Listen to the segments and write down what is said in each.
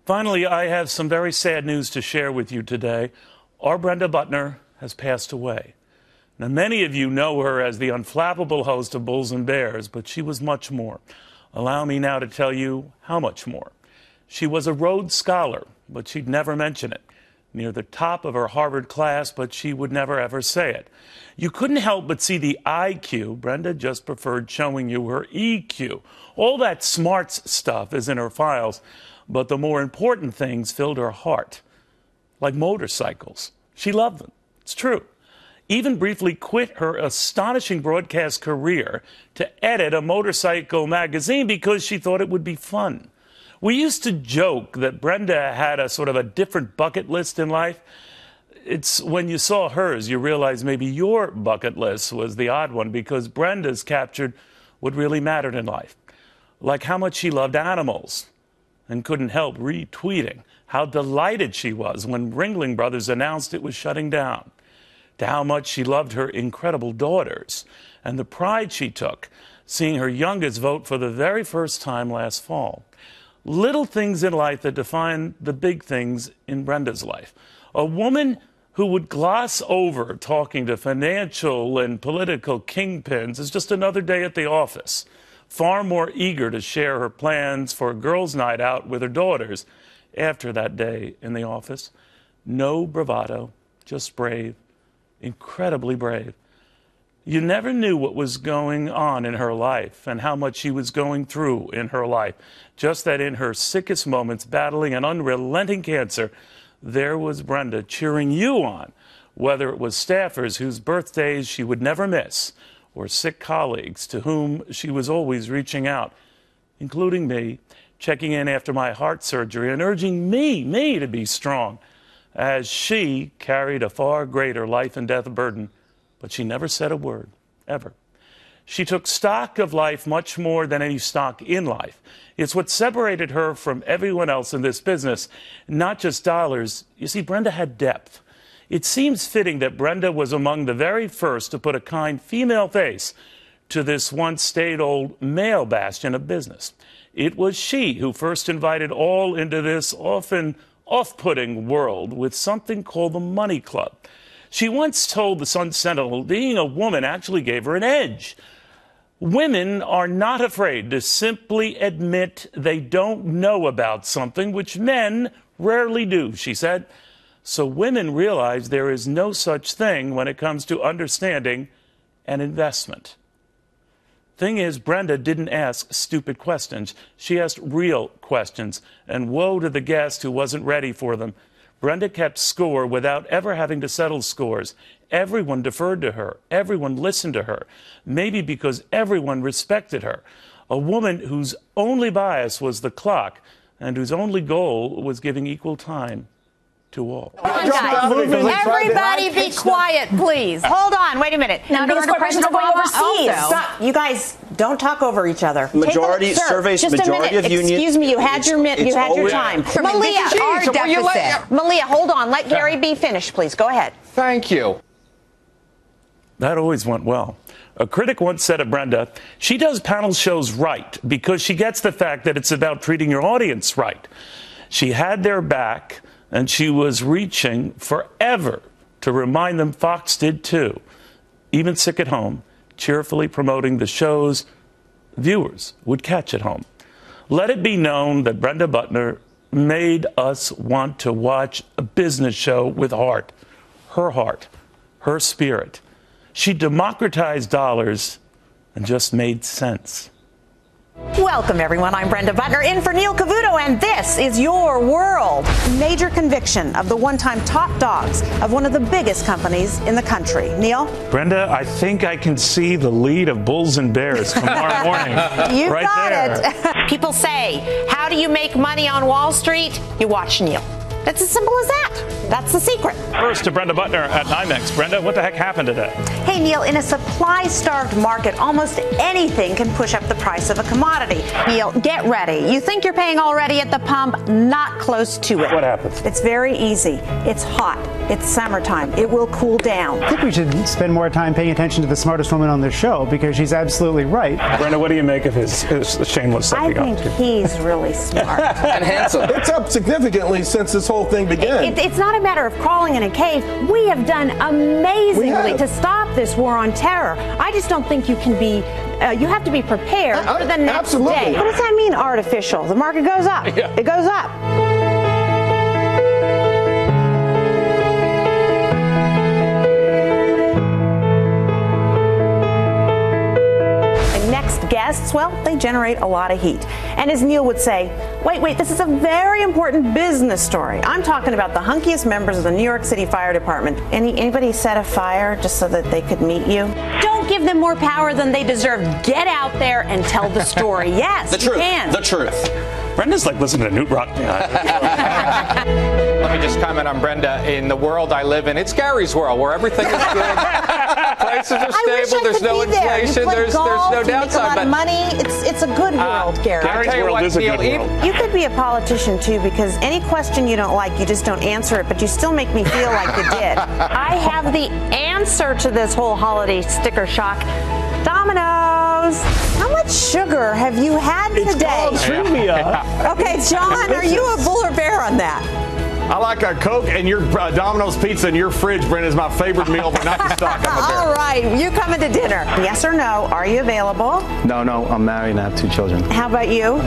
Finally, I have some very sad news to share with you today. Our Brenda Butner has passed away. Now, many of you know her as the unflappable host of Bulls and Bears, but she was much more. Allow me now to tell you how much more. She was a Rhodes Scholar, but she'd never mention it. Near the top of her Harvard class, but she would never ever say it. You couldn't help but see the IQ. Brenda just preferred showing you her EQ. All that smarts stuff is in her files, but the more important things filled her heart. Like motorcycles. She loved them. It's true. Even briefly quit her astonishing broadcast career to edit a motorcycle magazine because she thought it would be fun. We used to joke that Brenda had a sort of a different bucket list in life. It's when you saw hers, you realize maybe your bucket list was the odd one, because Brenda's captured what really mattered in life. Like how much she loved animals and couldn't help retweeting how delighted she was when Ringling Brothers announced it was shutting down, to how much she loved her incredible daughters and the pride she took seeing her youngest vote for the very first time last fall. Little things in life that define the big things in Brenda's life. A woman who would gloss over talking to financial and political kingpins as just another day at the office, far more eager to share her plans for a girls' night out with her daughters after that day in the office. No bravado, just brave, incredibly brave. You never knew what was going on in her life and how much she was going through in her life. Just that in her sickest moments, battling an unrelenting cancer, there was Brenda cheering you on, whether it was staffers whose birthdays she would never miss, or sick colleagues to whom she was always reaching out, including me, checking in after my heart surgery and urging me to be strong, as she carried a far greater life and death burden. But she never said a word, ever. She took stock of life much more than any stock in life. It's what separated her from everyone else in this business, not just dollars. You see, Brenda had depth. It seems fitting that Brenda was among the very first to put a kind female face to this once staid-old male bastion of business. It was she who first invited all into this often off-putting world with something called the Money Club. She once told the Sun Sentinel being a woman actually gave her an edge. Women are not afraid to simply admit they don't know about something, which men rarely do, she said. So women realize there is no such thing when it comes to understanding an investment. Thing is, Brenda didn't ask stupid questions. She asked real questions, and woe to the guest who wasn't ready for them. Brenda kept score without ever having to settle scores. Everyone deferred to her. Everyone listened to her. Maybe because everyone respected her. A woman whose only bias was the clock and whose only goal was giving equal time to all. Everybody be quiet, please. Hold on, wait a minute. Now, because corporations are going overseas. Stop. You guys, don't talk over each other. Majority surveys, majority of unions. Excuse me, you had your time. Malia, hold on. Let Gary B finish, please. Go ahead. Thank you. That always went well. A critic once said of Brenda, she does panel shows right because she gets the fact that it's about treating your audience right. She had their back, and she was reaching forever to remind them Fox did too, even sick at home, cheerfully promoting the shows viewers would catch at home. Let it be known that Brenda Butner made us want to watch a business show with heart, her spirit. She democratized dollars and just made sense. Welcome, everyone. I'm Brenda Butner, in for Neil Cavuto, and this is Your World. Major conviction of the one-time top dogs of one of the biggest companies in the country. Neil? Brenda, I think I can see the lead of Bulls and Bears tomorrow morning. You right got there. it. People say, how do you make money on Wall Street? You watch Neil. It's as simple as that. That's the secret. First to Brenda Butner at NYMEX. Brenda, what the heck happened today? Hey, Neil, in a supply-starved market, almost anything can push up the price of a commodity. Neil, get ready. You think you're paying already at the pump? Not close to it. What happens? It's very easy. It's hot. It's summertime. It will cool down. I think we should spend more time paying attention to the smartest woman on the show because she's absolutely right. Brenda, what do you make of his shameless I sucking think up? he's really smart. And handsome. It's up significantly since this whole thing began. It's not a matter of crawling in a cave. We have done amazingly to stop this war on terror. I just don't think you can be, you have to be prepared for the next day. What does that mean, artificial? The market goes up. Yeah. It goes up. Next guests, well, they generate a lot of heat. And as Neil would say, wait, this is a very important business story. I'm talking about the hunkiest members of the New York City Fire Department. Anybody set a fire just so that they could meet you? Don't give them more power than they deserve. Get out there and tell the story. Yes, The truth. you can. The truth. Brenda's like listening to Newt Rockney. Let me just comment on Brenda. In the world I live in, it's Gary's world, where everything is good. Prices are stable. There's no inflation. There's no downside. A lot of money. It's a good world, Gary. Gary's tell you world what, is a Neil, good world. You could be a politician too, because any question you don't like, you just don't answer it, but you still make me feel like you did. I have the answer to this whole holiday sticker shock. Domino's. How much sugar have you had today? It's called trivia. Okay, John, are you a bull or bear on that? I like a Coke and your Domino's pizza in your fridge, Brenda, is my favorite meal, but not the stock. I'm a bear. All right, you coming to dinner? Yes or no? Are you available? No, I'm married and I have 2 children. How about you?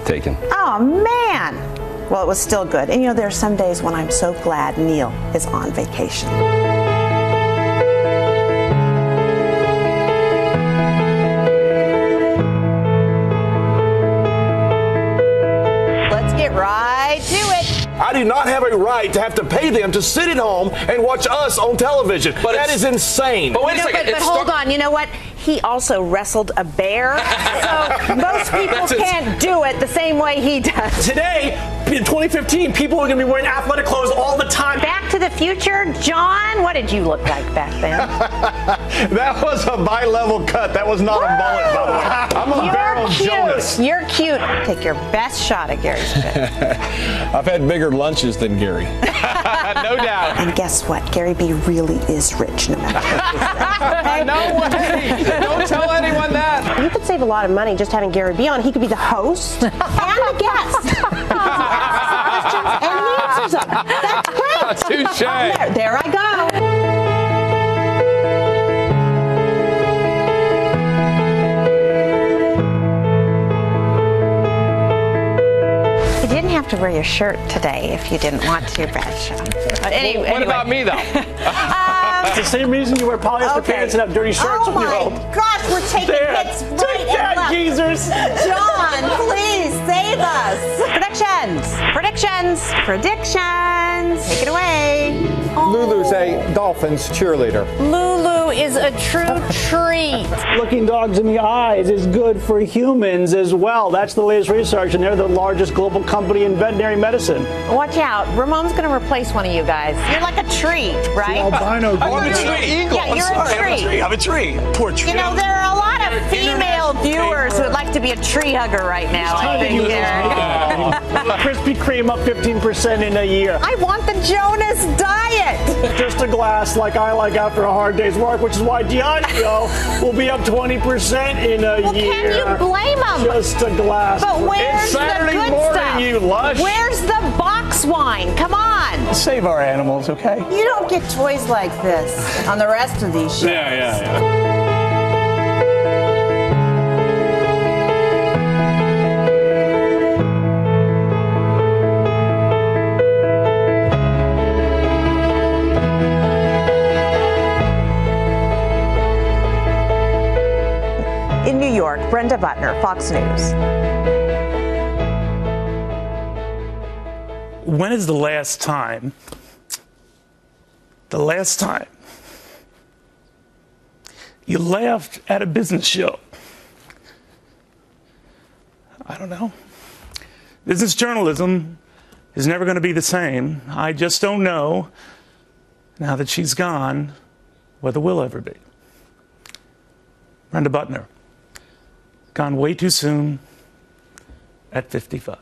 Taken. Oh, man. Well, it was still good. And, there are some days when I'm so glad Neil is on vacation. Let's get right to it. I do not have a right to have to pay them to sit at home and watch us on television. But that is insane. But wait a second. But hold on. You know what? He also wrestled a bear. So most people can't do it the same way he does. Today, in 2015, people are going to be wearing athletic clothes all the time. Back to the Future, John, what did you look like back then? That was a bi-level cut. That was not a mullet, by the way. I'm a barrel Jonas. You're cute. Take your best shot at Gary's fit. I've had bigger lunches than Gary. No doubt. And guess what? Gary B really is rich, no matter what. No way. Don't tell anyone that. You could save a lot of money just having Gary B on. He could be the host and the guest. And he answers them. That's great. Touche. There I go. You didn't have to wear your shirt today if you didn't want to, Bradshaw. Anyway. What about me, though? It's the same reason you wear polyester pants and have dirty shirts oh when you're home. my gosh, we're taking There. hits Take right and that, left. geezers. John, please save us. Predictions. Take it away. Lulu's a Dolphins cheerleader. Lulu is a true treat. Looking dogs in the eyes is good for humans as well. That's the latest research, and they're the largest global company in veterinary medicine. Watch out. Ramon's going to replace one of you guys. You're like a tree, right? Albino I'm a tree. Eagle. Yeah, you're a tree. I'm a tree. Poor tree. There are a lot of female viewers who would like to be a tree hugger right now, I think, Gary. Krispy Kreme up 15% in a year. I want the Jonas diet. Just a glass like I like after a hard day's work, which is why Diageo will be up 20% in a year. Can you blame them? Just a glass. But where's It's Saturday the good morning, stuff? you lush. Where's the box wine? Come on. Save our animals, okay? You don't get toys like this on the rest of these shows. Yeah. In New York, Brenda Butner, Fox News. When is the last time you laughed at a business show? I don't know. Business journalism is never going to be the same. I just don't know, now that she's gone, whether we'll ever be. Brenda Butner, gone way too soon at 55.